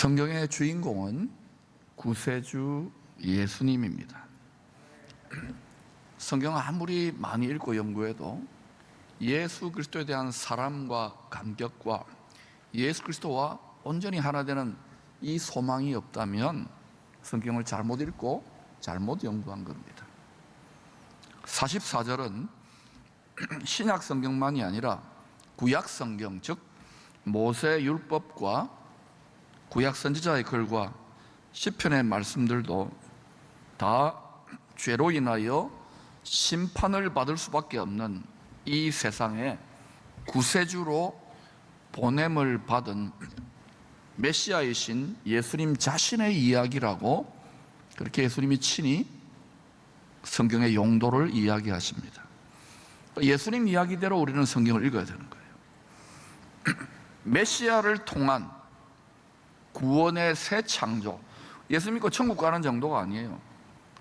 성경의 주인공은 구세주 예수님입니다. 성경을 아무리 많이 읽고 연구해도 예수 그리스도에 대한 사랑과 감격과 예수 그리스도와 온전히 하나 되는 이 소망이 없다면 성경을 잘못 읽고 잘못 연구한 겁니다. 44절은 신약 성경만이 아니라 구약 성경, 즉 모세 율법과 구약 선지자의 글과 시편의 말씀들도 다 죄로 인하여 심판을 받을 수밖에 없는 이 세상에 구세주로 보냄을 받은 메시아이신 예수님 자신의 이야기라고 그렇게 예수님이 친히 성경의 용도를 이야기하십니다. 예수님 이야기대로 우리는 성경을 읽어야 되는 거예요. 메시아를 통한 구원의 새 창조, 예수 믿고 천국 가는 정도가 아니에요.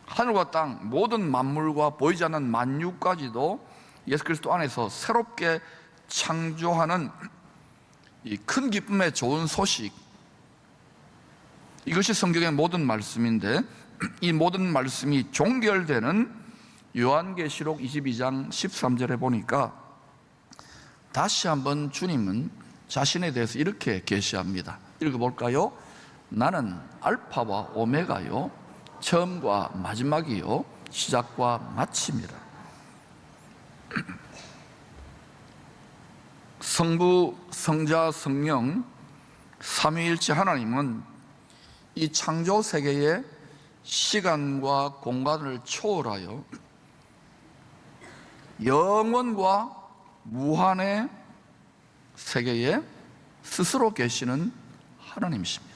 하늘과 땅 모든 만물과 보이지 않는 만유까지도 예수 그리스도 안에서 새롭게 창조하는 이 큰 기쁨의 좋은 소식, 이것이 성경의 모든 말씀인데, 이 모든 말씀이 종결되는 요한계시록 22장 13절에 보니까 다시 한번 주님은 자신에 대해서 이렇게 계시합니다. 읽어볼까요? 나는 알파와 오메가요, 처음과 마지막이요, 시작과 마침이라. 성부, 성자, 성령 삼위일체 하나님은 이 창조 세계의 시간과 공간을 초월하여 영원과 무한의 세계에 스스로 계시는 하나님이십니다.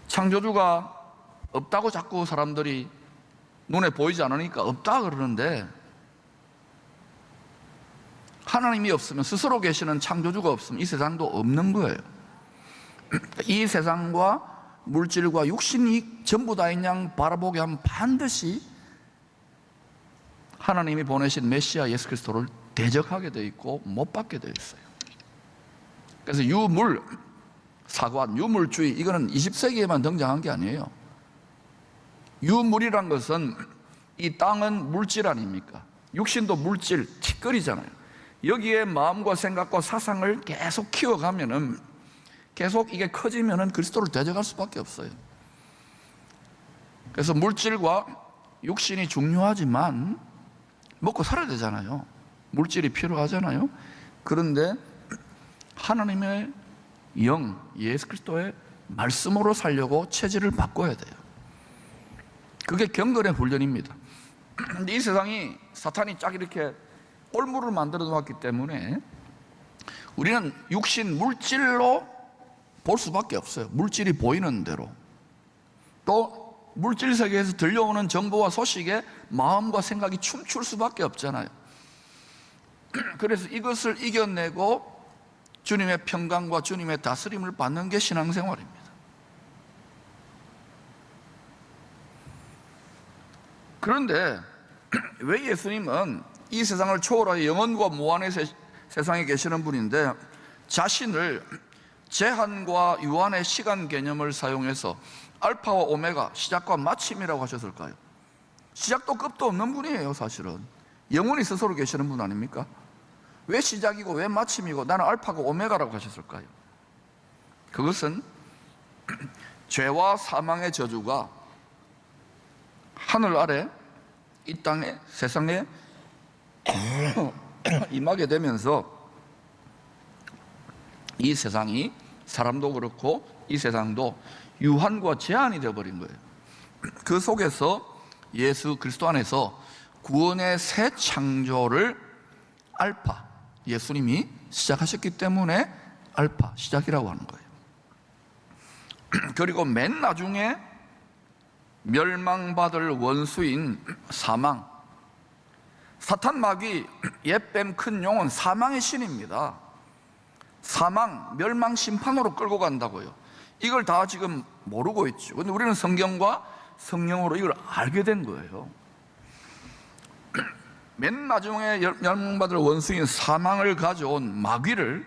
창조주가 없다고 자꾸 사람들이 눈에 보이지 않으니까 없다 그러는데, 하나님이 없으면, 스스로 계시는 창조주가 없으면 이 세상도 없는 거예요. 이 세상과 물질과 육신이 전부 다인 양 바라보게 하면 반드시 하나님이 보내신 메시아 예수 그리스도를 대적하게 되어 있고 못 받게 되어 있어요. 그래서 유물, 사관, 유물주의, 이거는 20세기에만 등장한 게 아니에요. 유물이란 것은 이 땅은 물질 아닙니까? 육신도 물질, 티끌이잖아요. 여기에 마음과 생각과 사상을 계속 키워가면은, 계속 이게 커지면은 그리스도를 대적할 수밖에 없어요. 그래서 물질과 육신이 중요하지만 먹고 살아야 되잖아요. 물질이 필요하잖아요. 그런데 하나님의 영, 예수 그리스도의 말씀으로 살려고 체질을 바꿔야 돼요. 그게 경건의 훈련입니다. 근데 이 세상이 사탄이 쫙 이렇게 꼴물을 만들어 놓았기 때문에 우리는 육신, 물질로 볼 수밖에 없어요. 물질이 보이는 대로. 또 물질 세계에서 들려오는 정보와 소식에 마음과 생각이 춤출 수밖에 없잖아요. 그래서 이것을 이겨내고 주님의 평강과 주님의 다스림을 받는 게 신앙생활입니다. 그런데 왜 예수님은 이 세상을 초월하여 영원과 무한의 세상에 계시는 분인데 자신을 제한과 유한의 시간 개념을 사용해서 알파와 오메가, 시작과 마침이라고 하셨을까요? 시작도 끝도 없는 분이에요. 사실은 영원히 스스로 계시는 분 아닙니까? 왜 시작이고 왜 마침이고 나는 알파고 오메가라고 하셨을까요? 그것은 죄와 사망의 저주가 하늘 아래 이 땅에, 세상에 임하게 되면서 이 세상이, 사람도 그렇고 이 세상도 유한과 제한이 되어버린 거예요. 그 속에서 예수 그리스도 안에서 구원의 새 창조를 알파, 예수님이 시작하셨기 때문에 알파, 시작이라고 하는 거예요. 그리고 맨 나중에 멸망받을 원수인 사망, 사탄 마귀, 옛뱀 큰 용은 사망의 신입니다. 사망, 멸망, 심판으로 끌고 간다고요. 이걸 다 지금 모르고 있죠. 그런데 우리는 성경과 성령으로 이걸 알게 된 거예요. 맨 나중에 멸망받을 원수인 사망을 가져온 마귀를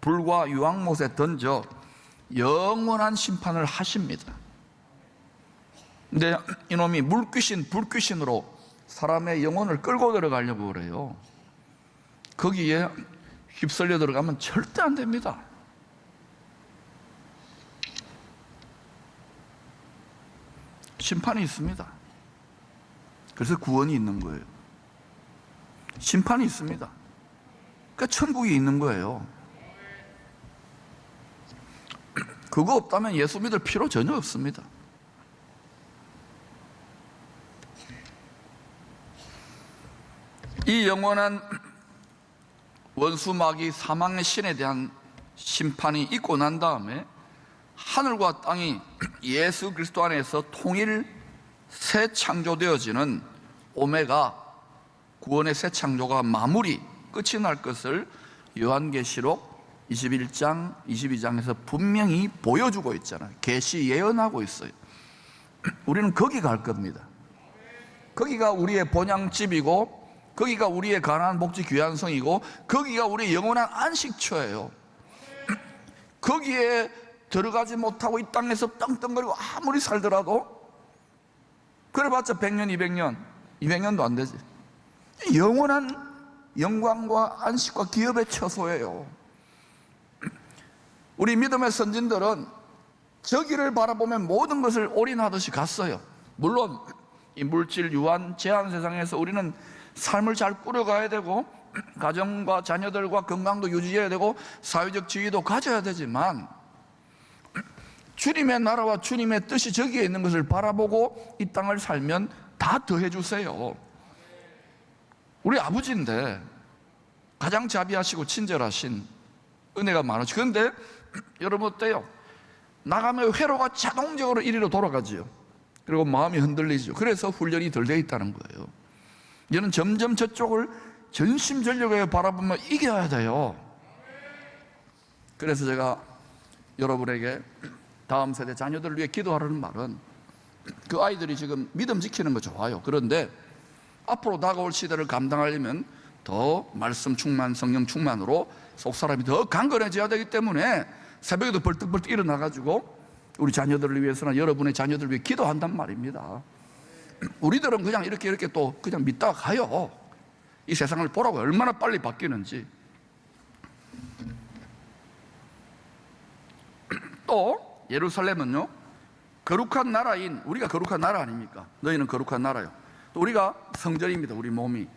불과 유황못에 던져 영원한 심판을 하십니다. 근데 이놈이 물귀신, 불귀신으로 사람의 영혼을 끌고 들어가려고 그래요. 거기에 휩쓸려 들어가면 절대 안 됩니다. 심판이 있습니다. 그래서 구원이 있는 거예요. 심판이 있습니다. 그러니까 천국이 있는 거예요. 그거 없다면 예수 믿을 필요 전혀 없습니다. 이 영원한 원수 마귀 사망의 신에 대한 심판이 있고 난 다음에 하늘과 땅이 예수 그리스도 안에서 통일 새 창조되어지는 오메가 구원의 새 창조가 마무리 끝이 날 것을 요한계시록 21장 22장에서 분명히 보여주고 있잖아요. 계시 예언하고 있어요. 우리는 거기 갈 겁니다. 거기가 우리의 본향집이고, 거기가 우리의 가나안 복지 귀한 성이고, 거기가 우리의 영원한 안식처예요. 거기에 들어가지 못하고 이 땅에서 떵떵거리고 아무리 살더라도 그래봤자 100년, 200년도 안 되지. 영원한 영광과 안식과 기업의 처소예요. 우리 믿음의 선진들은 저기를 바라보면 모든 것을 올인하듯이 갔어요. 물론 이 물질 유한 제한 세상에서 우리는 삶을 잘 꾸려가야 되고, 가정과 자녀들과 건강도 유지해야 되고, 사회적 지위도 가져야 되지만, 주님의 나라와 주님의 뜻이 저기에 있는 것을 바라보고 이 땅을 살면 다 더해 주세요. 우리 아버지인데 가장 자비하시고 친절하신, 은혜가 많으시고, 그런데 여러분 어때요? 나가면 회로가 자동적으로 이리로 돌아가지요. 그리고 마음이 흔들리죠. 그래서 훈련이 덜 돼 있다는 거예요. 이제는 점점 저쪽을 전심전력에 바라보며 이겨야 돼요. 그래서 제가 여러분에게 다음 세대 자녀들을 위해 기도하라는 말은, 그 아이들이 지금 믿음 지키는 거 좋아요. 그런데 앞으로 다가올 시대를 감당하려면 더 말씀 충만, 성령 충만으로 속사람이 더 강건해져야 되기 때문에 새벽에도 벌떡벌떡 일어나가지고 우리 자녀들을 위해서나 여러분의 자녀들을 위해 기도한단 말입니다. 우리들은 그냥 이렇게 또 그냥 믿다가 가요. 이 세상을 보라고 얼마나 빨리 바뀌는지. 또 예루살렘은요, 거룩한 나라인, 우리가 거룩한 나라 아닙니까? 너희는 거룩한 나라요. 또 우리가 성전입니다. 우리 몸이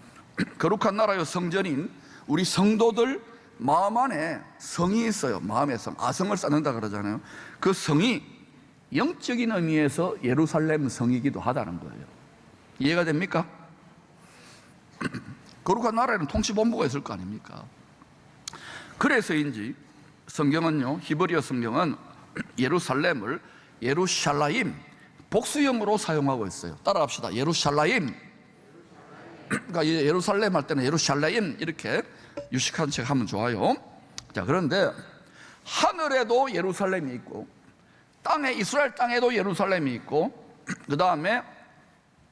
거룩한 나라요 성전인 우리 성도들 마음 안에 성이 있어요. 마음의 성, 아성을 쌓는다 그러잖아요. 그 성이 영적인 의미에서 예루살렘 성이기도 하다는 거예요. 이해가 됩니까? 거룩한 나라에는 통치본부가 있을 거 아닙니까? 그래서인지 성경은요, 히브리어 성경은 예루살렘을 예루샬라임, 복수형으로 사용하고 있어요. 따라합시다. 예루샬라임. 그러니까 예루살렘 할 때는 예루샬라임 이렇게 유식한 책 하면 좋아요. 자, 그런데 하늘에도 예루살렘이 있고, 땅에, 이스라엘 땅에도 예루살렘이 있고, 그 다음에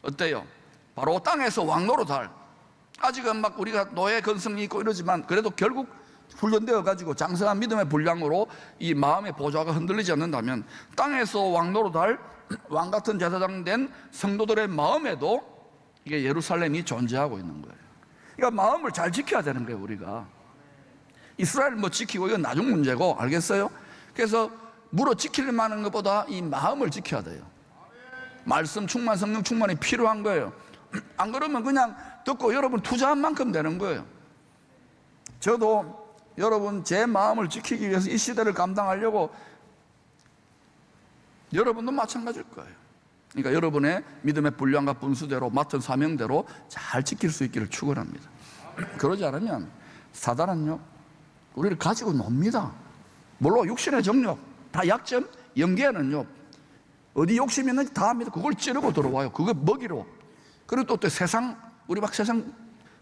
어때요? 바로 땅에서 왕노릇할, 아직은 막 우리가 노예 근성이 있고 이러지만 그래도 결국 훈련되어 가지고 장성한 믿음의 분량으로 이 마음의 보좌가 흔들리지 않는다면 땅에서 왕노릇할 왕 같은 제사장 된 성도들의 마음에도 이게 예루살렘이 존재하고 있는 거예요. 그러니까 마음을 잘 지켜야 되는 거예요. 우리가 이스라엘 뭐 지키고 이건 나중 문제고, 알겠어요? 그래서 물어 지킬 만한 것보다 이 마음을 지켜야 돼요. 말씀 충만, 성령 충만이 필요한 거예요. 안 그러면 그냥 듣고 여러분 투자한 만큼 되는 거예요. 저도 여러분 제 마음을 지키기 위해서 이 시대를 감당하려고, 여러분도 마찬가지일 거예요. 그러니까 여러분의 믿음의 분량과 분수대로 맡은 사명대로 잘 지킬 수 있기를 축원합니다. 그러지 않으면 사단은요, 우리를 가지고 놉니다. 물론 육신의 정력, 다 약점, 영계는요, 어디 욕심이 있는지 다 압니다. 그걸 찌르고 들어와요. 그걸 먹이로. 그리고 또 세상, 우리 막 세상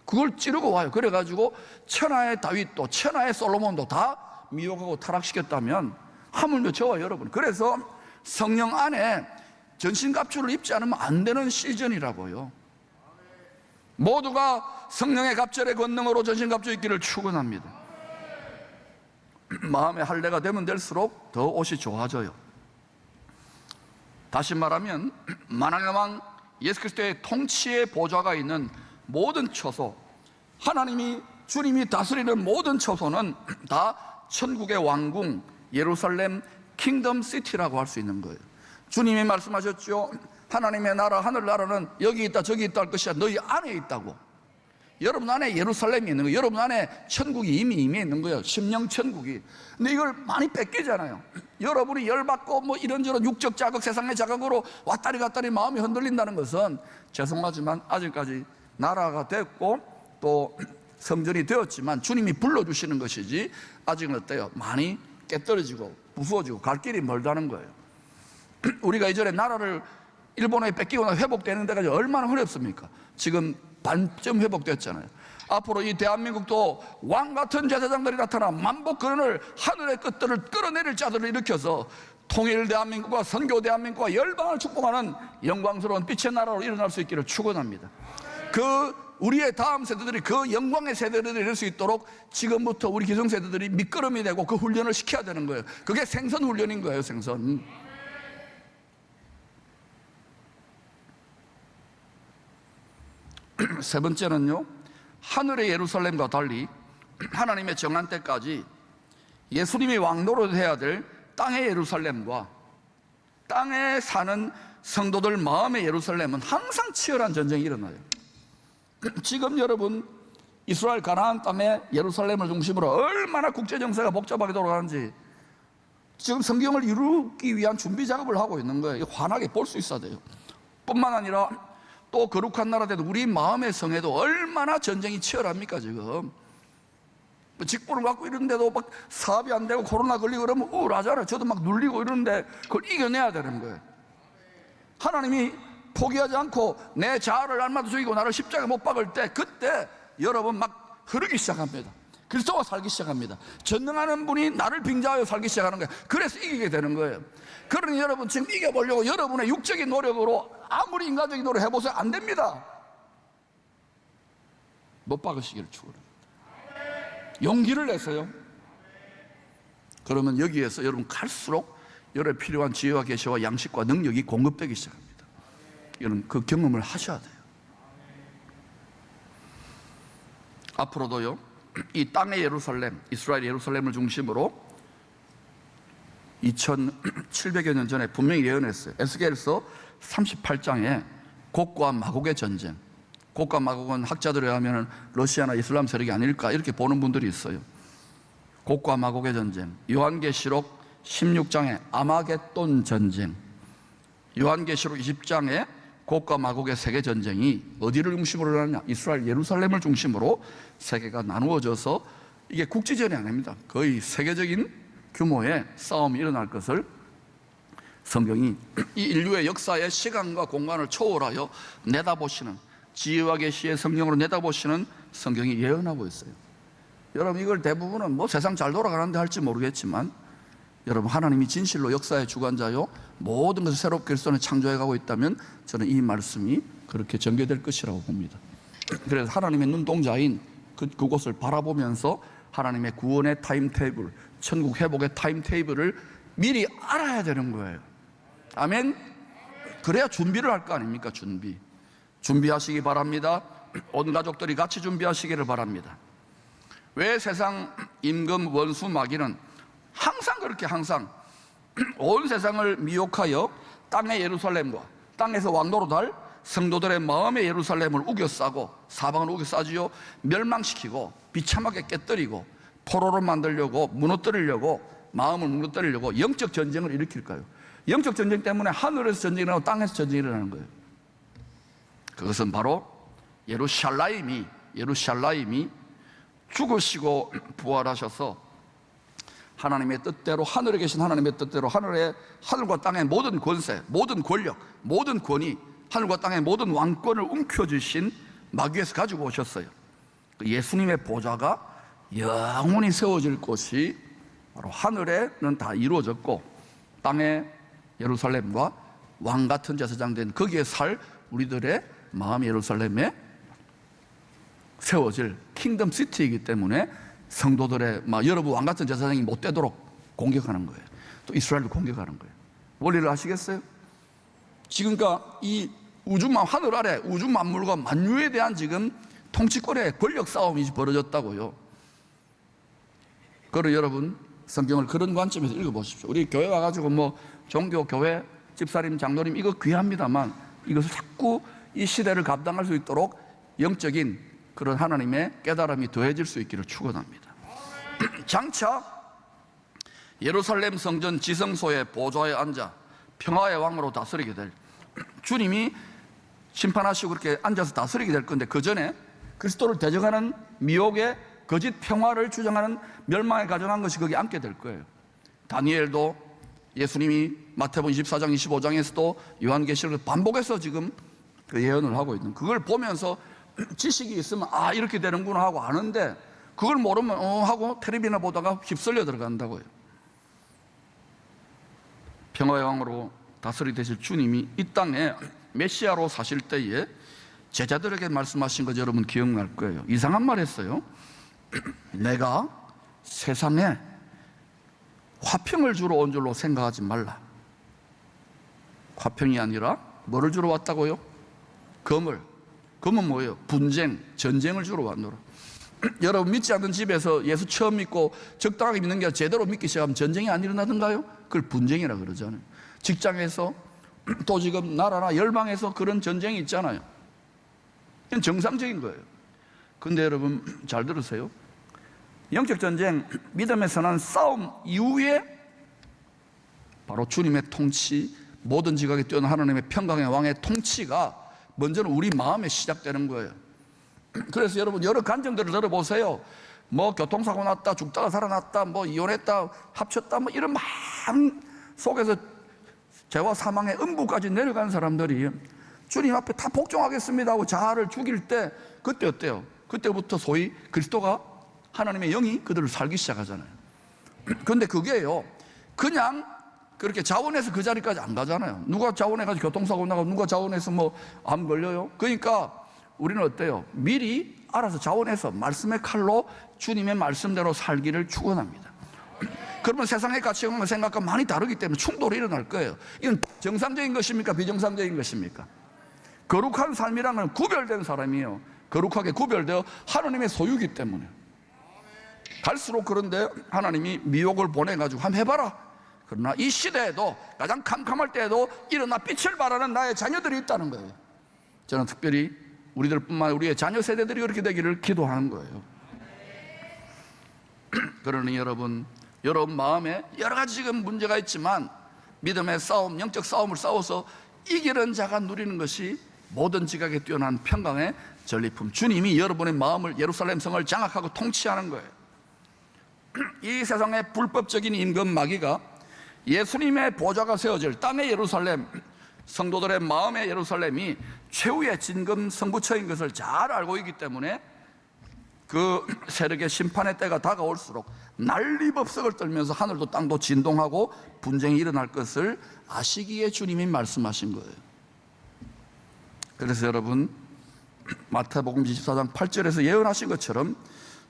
그걸 찌르고 와요. 그래가지고 천하의 다윗도, 천하의 솔로몬도 다 미혹하고 타락시켰다면 하물며 저와 여러분, 그래서 성령 안에 전신갑주를 입지 않으면 안 되는 시즌이라고요. 모두가 성령의 갑절의 권능으로 전신갑주 입기를 축원합니다. 마음의 할례가 되면 될수록 더 옷이 좋아져요. 다시 말하면 만왕의 왕 예수 그리스도의 통치의 보좌가 있는 모든 처소, 하나님이 주님이 다스리는 모든 처소는 다 천국의 왕궁 예루살렘 킹덤 시티라고 할 수 있는 거예요. 주님이 말씀하셨죠. 하나님의 나라 하늘나라는 여기 있다 저기 있다 할 것이 아니라 너희 안에 있다고. 여러분 안에 예루살렘이 있는 거예요. 여러분 안에 천국이 이미 있는 거예요. 심령 천국이. 근데 이걸 많이 뺏기잖아요. 여러분이 열받고 뭐 이런저런 육적 자극, 세상의 자극으로 왔다리 갔다리 마음이 흔들린다는 것은 죄송하지만 아직까지 나라가 됐고 또 성전이 되었지만 주님이 불러주시는 것이지 아직은 어때요? 많이 깨떨어지고 부수어지고 갈 길이 멀다는 거예요. 우리가 이전에 나라를 일본에 뺏기거나 회복되는 데까지 얼마나 어렵습니까? 지금 반쯤 회복됐잖아요. 앞으로 이 대한민국도 왕같은 제사장들이 나타나 만복근을 하늘의 끝들을 끌어내릴 자들을 일으켜서 통일 대한민국과 선교 대한민국과 열방을 축복하는 영광스러운 빛의 나라로 일어날 수 있기를 축원합니다. 우리의 다음 세대들이 그 영광의 세대를 이룰 수 있도록 지금부터 우리 기성세대들이 밑거름이 되고 그 훈련을 시켜야 되는 거예요. 그게 생선 훈련인 거예요. 생선. 세 번째는요, 하늘의 예루살렘과 달리 하나님의 정한 때까지 예수님이 왕노릇 해야 될 땅의 예루살렘과 땅에 사는 성도들 마음의 예루살렘은 항상 치열한 전쟁이 일어나요. 지금 여러분 이스라엘 가나안 땅의 예루살렘을 중심으로 얼마나 국제정세가 복잡하게 돌아가는지 지금 성경을 이루기 위한 준비 작업을 하고 있는 거예요. 환하게 볼 수 있어야 돼요. 뿐만 아니라 또 거룩한 나라 된 우리 마음의 성에도 얼마나 전쟁이 치열합니까? 지금 직분을 갖고 이러는데도 막 사업이 안 되고 코로나 걸리고 그러면 우울하잖아요. 저도 막 눌리고 이러는데 그걸 이겨내야 되는 거예요. 하나님이 포기하지 않고 내 자아를 날마다 죽이고 나를 십자가에 못 박을 때 그때 여러분 막 흐르기 시작합니다. 그리스도가 살기 시작합니다. 전능하는 분이 나를 빙자하여 살기 시작하는 거예요. 그래서 이기게 되는 거예요. 그러니 여러분 지금 이겨보려고 여러분의 육적인 노력으로 아무리 인간적인 노력 해보세요. 안 됩니다. 못 박으시기를 축원합니다. 용기를 내세요. 그러면 여기에서 여러분 갈수록 여러분의 필요한 지혜와 계시와 양식과 능력이 공급되기 시작합니다. 여러분 그 경험을 하셔야 돼요. 앞으로도요, 이 땅의 예루살렘, 이스라엘 예루살렘을 중심으로 2700여 년 전에 분명히 예언했어요. 에스겔서 38장에 곡과 마곡의 전쟁. 곡과 마곡은 학자들에 의하면 러시아나 이슬람 세력이 아닐까 이렇게 보는 분들이 있어요. 곡과 마곡의 전쟁. 요한계시록 16장에 아마겟돈 전쟁. 요한계시록 20장에 곡과 마곡의 세계 전쟁이 어디를 중심으로 일어나냐? 이스라엘 예루살렘을 중심으로 세계가 나누어져서 이게 국지전이 아닙니다. 거의 세계적인 규모의 싸움이 일어날 것을 성경이 이 인류의 역사의 시간과 공간을 초월하여 내다보시는 지혜와 계시의 성령으로 내다보시는 성경이 예언하고 있어요. 여러분 이걸 대부분은 뭐 세상 잘 돌아가는데 할지 모르겠지만 여러분 하나님이 진실로 역사의 주관자요 모든 것을 새롭게 그리스도는 창조해가고 있다면 저는 이 말씀이 그렇게 전개될 것이라고 봅니다. 그래서 하나님의 눈동자인 그곳을 바라보면서 하나님의 구원의 타임테이블, 천국 회복의 타임테이블을 미리 알아야 되는 거예요. 아멘. 그래야 준비를 할 거 아닙니까? 준비하시기 바랍니다. 온 가족들이 같이 준비하시기를 바랍니다. 왜 세상 임금 원수 마귀는 항상 그렇게 항상 온 세상을 미혹하여 땅의 예루살렘과 땅에서 왕노릇할 성도들의 마음의 예루살렘을 우겨싸고 사방을 우겨싸지요 멸망시키고 비참하게 깨뜨리고 포로로 만들려고 무너뜨리려고 마음을 무너뜨리려고 영적 전쟁을 일으킬까요? 영적 전쟁 때문에 하늘에서 전쟁이 일어나고 땅에서 전쟁이 일어나는 거예요. 그것은 바로 예루살렘이 죽으시고 부활하셔서 하나님의 뜻대로 하늘에 계신 하나님의 뜻대로 하늘과 땅의 모든 권세, 모든 권력, 모든 권위, 하늘과 땅의 모든 왕권을 움켜쥐신 마귀에서 가지고 오셨어요. 예수님의 보좌가 영원히 세워질 곳이 바로 하늘에는 다 이루어졌고 땅의 예루살렘과 왕같은 제사장 된 거기에 살 우리들의 마음 예루살렘에 세워질 킹덤 시티이기 때문에 성도들의 여러분 왕 같은 제사장이 못 되도록 공격하는 거예요. 또 이스라엘을 공격하는 거예요. 원리를 아시겠어요? 지금까 이 하늘 아래 우주 만물과 만유에 대한 지금 통치권의 권력 싸움이 벌어졌다고요. 그럼 여러분 성경을 그런 관점에서 읽어보십시오. 우리 교회 와가지고 종교, 교회, 집사님, 장로님 이거 귀합니다만 이것을 자꾸 이 시대를 감당할 수 있도록 영적인 그런 하나님의 깨달음이 더해질 수 있기를 축원합니다. 장차 예루살렘 성전 지성소의 보좌에 앉아 평화의 왕으로 다스리게 될 주님이 심판하시고 그렇게 앉아서 다스리게 될 건데, 그 전에 그리스도를 대적하는 미혹의 거짓 평화를 주장하는 멸망에 가정한 것이 거기 앉게 될 거예요. 다니엘도 예수님이 마태복음 24장 25장에서도 요한계시록을 반복해서 지금 그 예언을 하고 있는, 그걸 보면서 지식이 있으면 이렇게 되는구나 하고 아는데, 그걸 모르면 하고 텔레비나 보다가 휩쓸려 들어간다고요. 평화의 왕으로 다스리되실 주님이 이 땅에 메시아로 사실 때에 제자들에게 말씀하신 거 여러분 기억날 거예요. 이상한 말 했어요. 내가 세상에 화평을 주러 온 줄로 생각하지 말라. 화평이 아니라 뭐를 주러 왔다고요? 금은 뭐예요? 분쟁, 전쟁을 주러 왔노라. 여러분 믿지 않는 집에서 예수 처음 믿고 적당하게 믿는 게 아니라 제대로 믿기 시작하면 전쟁이 안 일어나던가요? 그걸 분쟁이라 그러잖아요. 직장에서 또 지금 나라나 열방에서 그런 전쟁이 있잖아요. 이건 정상적인 거예요. 근데 여러분 잘 들으세요. 영적 전쟁, 믿음의 선한 싸움 이후에 바로 주님의 통치, 모든 지각에 뛰어난 하나님의 평강의 왕의 통치가 먼저는 우리 마음에 시작되는 거예요. 그래서 여러분 여러 간증들을 들어보세요. 교통사고 났다, 죽다가 살아났다, 이혼했다, 합쳤다, 이런 많은 속에서 죄와 사망의 음부까지 내려간 사람들이 주님 앞에 다 복종하겠습니다 하고 자아를 죽일 때, 그때 어때요? 그때부터 소위 그리스도가, 하나님의 영이 그들을 살기 시작하잖아요. 그런데 그게요, 그냥 그렇게 자원해서 그 자리까지 안 가잖아요. 누가 자원해가지고 교통사고 나고, 누가 자원해서 암 걸려요? 그러니까 우리는 어때요? 미리 알아서 자원해서 말씀의 칼로 주님의 말씀대로 살기를 축원합니다. 그러면 세상의 가치관과 생각과 많이 다르기 때문에 충돌이 일어날 거예요. 이건 정상적인 것입니까? 비정상적인 것입니까? 거룩한 삶이란 구별된 사람이에요. 거룩하게 구별되어 하나님의 소유이기 때문에. 갈수록 그런데 하나님이 미혹을 보내가지고 한번 해봐라. 그러나 이 시대에도 가장 캄캄할 때에도 일어나 빛을 발하는 나의 자녀들이 있다는 거예요. 저는 특별히 우리들뿐만 아니라 우리의 자녀 세대들이 그렇게 되기를 기도하는 거예요. 그러니 여러분 마음에 여러 가지 지금 문제가 있지만 믿음의 싸움, 영적 싸움을 싸워서 이기는 자가 누리는 것이 모든 지각에 뛰어난 평강의 전리품, 주님이 여러분의 마음을, 예루살렘 성을 장악하고 통치하는 거예요. 이 세상의 불법적인 임금 마귀가 예수님의 보좌가 세워질 땅의 예루살렘, 성도들의 마음의 예루살렘이 최후의 진금 성부처인 것을 잘 알고 있기 때문에 그 세력의 심판의 때가 다가올수록 난리법석을 떨면서 하늘도 땅도 진동하고 분쟁이 일어날 것을 아시기에 주님이 말씀하신 거예요. 그래서 여러분 마태복음 24장 8절에서 예언하신 것처럼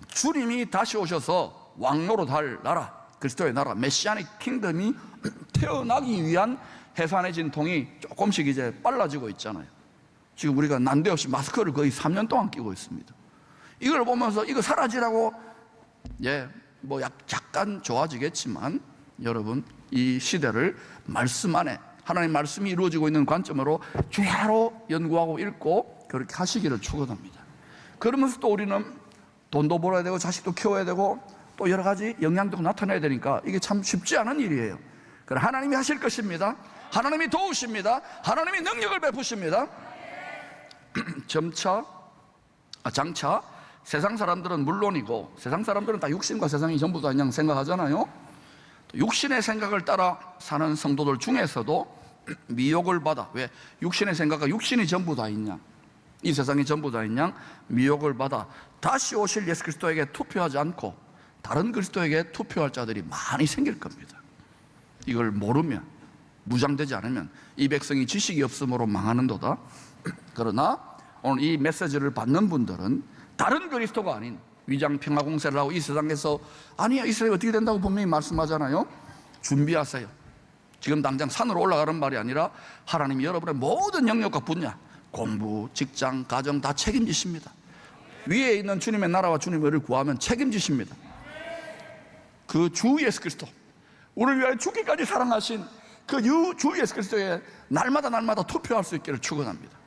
주님이 다시 오셔서 왕노릇 할 나라, 그리스도의 나라, 메시아닉 킹덤이 태어나기 위한 해산의 진통이 조금씩 이제 빨라지고 있잖아요. 지금 우리가 난데없이 마스크를 거의 3년 동안 끼고 있습니다. 이걸 보면서 이거 사라지라고 약간 좋아지겠지만 여러분 이 시대를 말씀 안에 하나님의 말씀이 이루어지고 있는 관점으로 주야로 연구하고 읽고 그렇게 하시기를 축원합니다. 그러면서 또 우리는 돈도 벌어야 되고 자식도 키워야 되고 또 여러 가지 영향도 나타내야 되니까 이게 참 쉽지 않은 일이에요. 그러나 하나님이 하실 것입니다. 하나님이 도우십니다. 하나님이 능력을 베푸십니다. 장차 세상 사람들은 물론이고, 세상 사람들은 다 육신과 세상이 전부 다 그냥 생각하잖아요. 육신의 생각을 따라 사는 성도들 중에서도 미혹을 받아, 왜? 육신의 생각과 육신이 전부 다 있냐, 이 세상이 전부 다 있냐, 미혹을 받아 다시 오실 예수 그리스도에게 투표하지 않고 다른 그리스도에게 투표할 자들이 많이 생길 겁니다. 이걸 모르면, 무장되지 않으면 이 백성이 지식이 없으므로 망하는도다. 그러나 오늘 이 메시지를 받는 분들은 다른 그리스도가 아닌 위장 평화 공세를 하고 이 세상에서 아니야 이스라엘이 어떻게 된다고 분명히 말씀하잖아요. 준비하세요. 지금 당장 산으로 올라가는 말이 아니라 하나님이 여러분의 모든 영역과 분야, 공부, 직장, 가정 다 책임지십니다. 위에 있는 주님의 나라와 주님의 의를 구하면 책임지십니다. 그 주 예수 그리스도, 우리를 위하여 죽기까지 사랑하신 그 주 예수 그리스도에 날마다 투표할 수 있기를 축원합니다.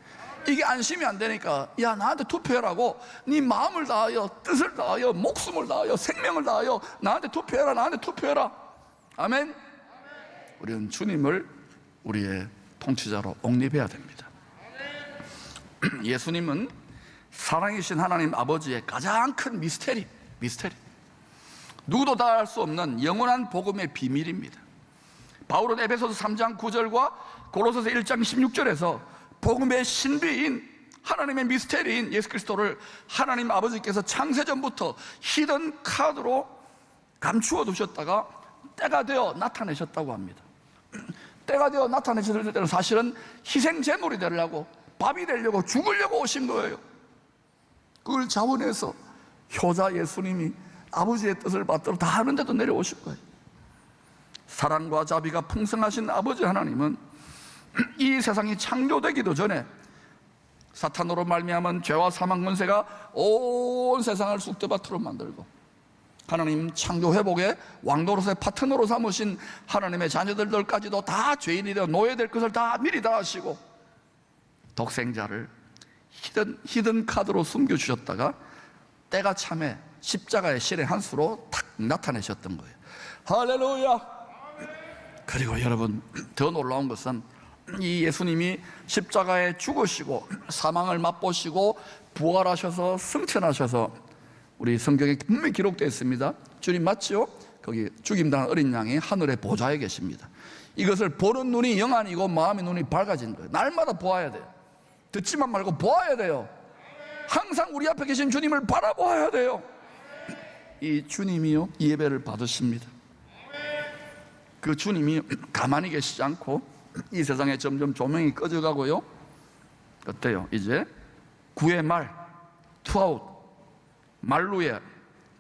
이게 안심이 안 되니까 야 나한테 투표해라고, 네 마음을 다하여 뜻을 다하여 목숨을 다하여 생명을 다하여 나한테 투표해라, 나한테 투표해라. 아멘. 우리는 주님을 우리의 통치자로 옹립해야 됩니다. 예수님은 사랑이신 하나님 아버지의 가장 큰 미스테리, 누구도 다 알 수 없는 영원한 복음의 비밀입니다. 바울은 에베소서 3장 9절과 고로새서 1장 16절에서 복음의 신비인 하나님의 미스테리인 예수 그리스도를 하나님 아버지께서 창세전부터 히든 카드로 감추어 두셨다가 때가 되어 나타내셨다고 합니다. 때가 되어 나타내셨을 때는 사실은 희생제물이 되려고, 밥이 되려고, 죽으려고 오신 거예요. 그걸 자원해서 효자 예수님이 아버지의 뜻을 받들어 다 하는데도 내려오실 거예요. 사랑과 자비가 풍성하신 아버지 하나님은 이 세상이 창조되기도 전에 사탄으로 말미암은 죄와 사망 권세가 온 세상을 쑥대밭으로 만들고 하나님 창조 회복의 왕노릇의 파트너로 삼으신 하나님의 자녀들까지도 다 죄인이 되어 노예될 것을 다 미리 다 하시고 독생자를 히든 카드로 숨겨주셨다가 때가 참에 십자가의 실행 한 수로 탁 나타내셨던 거예요. 할렐루야. 그리고 여러분, 더 놀라운 것은 이 예수님이 십자가에 죽으시고 사망을 맛보시고 부활하셔서 승천하셔서, 우리 성경에 분명히 기록되어 있습니다. 주님 맞죠? 거기 죽임당한 어린 양이 하늘의 보좌에 계십니다. 이것을 보는 눈이 영안이고 마음의 눈이 밝아진 거예요. 날마다 보아야 돼요. 듣지만 말고 보아야 돼요. 항상 우리 앞에 계신 주님을 바라보아야 돼요. 이 주님이요, 이 예배를 받으십니다. 그 주님이 가만히 계시지 않고 이 세상에 점점 조명이 꺼져가고요, 어때요? 이제 9의 말, 투아웃, 말루의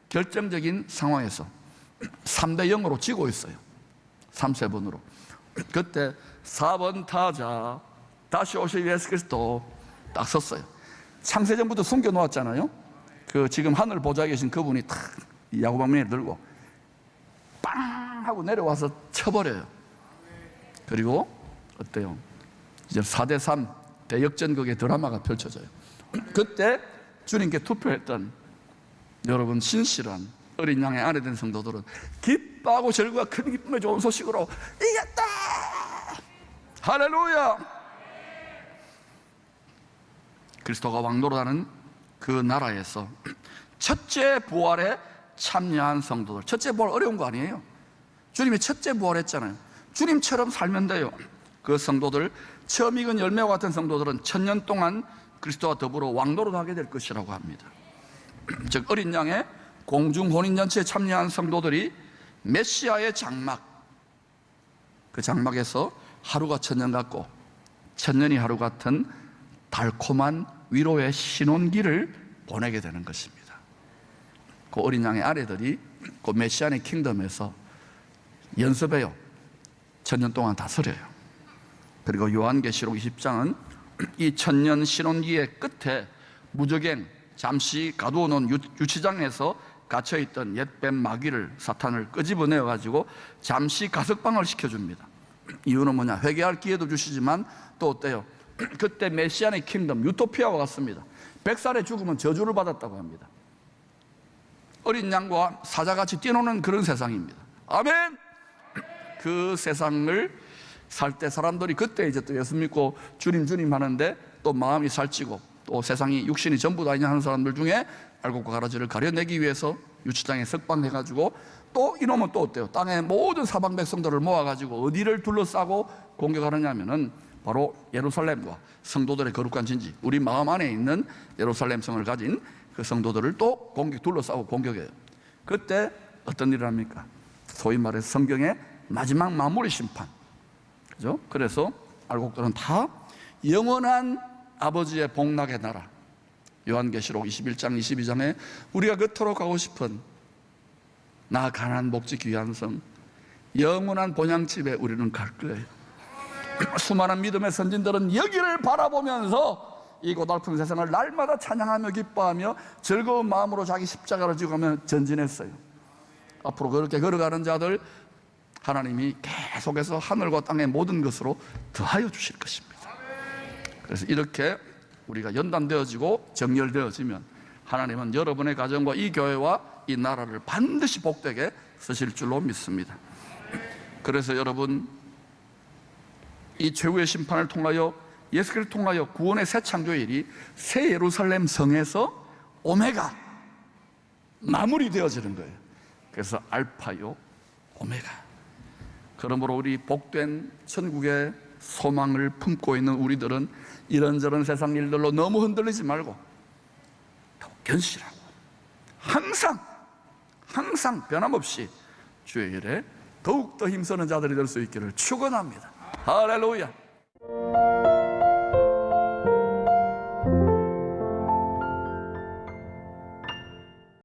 결정적인 상황에서 3대 0으로 지고 있어요. 3세번으로. 그때 4번 타자 다시 오실 예수 그리스도 딱 섰어요. 창세전부터 숨겨놓았잖아요. 그 지금 하늘 보좌에 계신 그분이 탁 야구방망이를 들고 빵 하고 내려와서 쳐버려요. 그리고 어때요? 이제 4대3 대역전극의 드라마가 펼쳐져요. 그때 주님께 투표했던 여러분 신실한 어린 양의 아내 된 성도들은 기뻐하고 절구와 큰 기쁨의 좋은 소식으로 이겼다! 할렐루야! 그리스도가 왕노릇하는 그 나라에서 첫째 부활에 참여한 성도들, 첫째 부활 어려운 거 아니에요. 주님이 첫째 부활했잖아요. 주님처럼 살면 돼요. 그 성도들, 처음 익은 열매와 같은 성도들은 1000년 동안 그리스도와 더불어 왕노릇하게 될 것이라고 합니다. 즉 어린 양의 공중 혼인잔치에 참여한 성도들이 메시아의 장막, 그 장막에서 하루가 1000년 같고 1000년이 하루 같은 달콤한 위로의 신혼기를 보내게 되는 것입니다. 그 어린 양의 아내들이 그 메시아의 킹덤에서 연습해요. 1000년 동안 다스려요. 그리고 요한계시록 20장은 이 1000년 신혼기의 끝에 무적행, 잠시 가두어 놓은 유치장에서 갇혀있던 옛뱀 마귀를, 사탄을 끄집어내어 가지고 잠시 가석방을 시켜줍니다. 이유는 뭐냐? 회개할 기회도 주시지만 또 어때요? 그때 메시아의 킹덤, 유토피아와 같습니다. 100살의 죽으면 저주를 받았다고 합니다. 어린 양과 사자같이 뛰노는 그런 세상입니다. 아멘! 그 세상을 살 때 사람들이 그때 이제 또 예수 믿고 주님 하는데 또 마음이 살찌고 또 세상이 육신이 전부 다이냐 하는 사람들 중에 알곡과 가라지를 가려내기 위해서 유치장에 석방해가지고 또 이놈은 또 어때요? 땅의 모든 사방 백성들을 모아가지고 어디를 둘러싸고 공격하느냐 하면은 바로 예루살렘과 성도들의 거룩한 진지, 우리 마음 안에 있는 예루살렘 성을 가진 그 성도들을 또 둘러싸고 공격해요. 그때 어떤 일을 합니까? 소위 말해서 성경의 마지막 마무리 심판, 그죠? 그래서 알곡들은 다 영원한 아버지의 복락의 나라, 요한계시록 21장 22장에 우리가 그토록 가고 싶은 나 가나안 목지 귀한 성 영원한 본향집에 우리는 갈 거예요. 수많은 믿음의 선진들은 여기를 바라보면서 이 고달픈 세상을 날마다 찬양하며 기뻐하며 즐거운 마음으로 자기 십자가를 지고 가며 전진했어요. 앞으로 그렇게 걸어가는 자들 하나님이 계속해서 하늘과 땅의 모든 것으로 더하여 주실 것입니다. 그래서 이렇게 우리가 연단되어지고 정렬되어지면 하나님은 여러분의 가정과 이 교회와 이 나라를 반드시 복되게 쓰실 줄로 믿습니다. 그래서 여러분, 이 최후의 심판을 통하여 예수를 통하여 구원의 새 창조일이 새 예루살렘 성에서 오메가 마무리되어지는 거예요. 그래서 알파요 오메가. 그러므로 우리 복된 천국의 소망을 품고 있는 우리들은 이런저런 세상 일들로 너무 흔들리지 말고 더 견실하고 항상 변함없이 주의 일에 더욱더 힘쓰는 자들이 될 수 있기를 축원합니다. 할렐루야.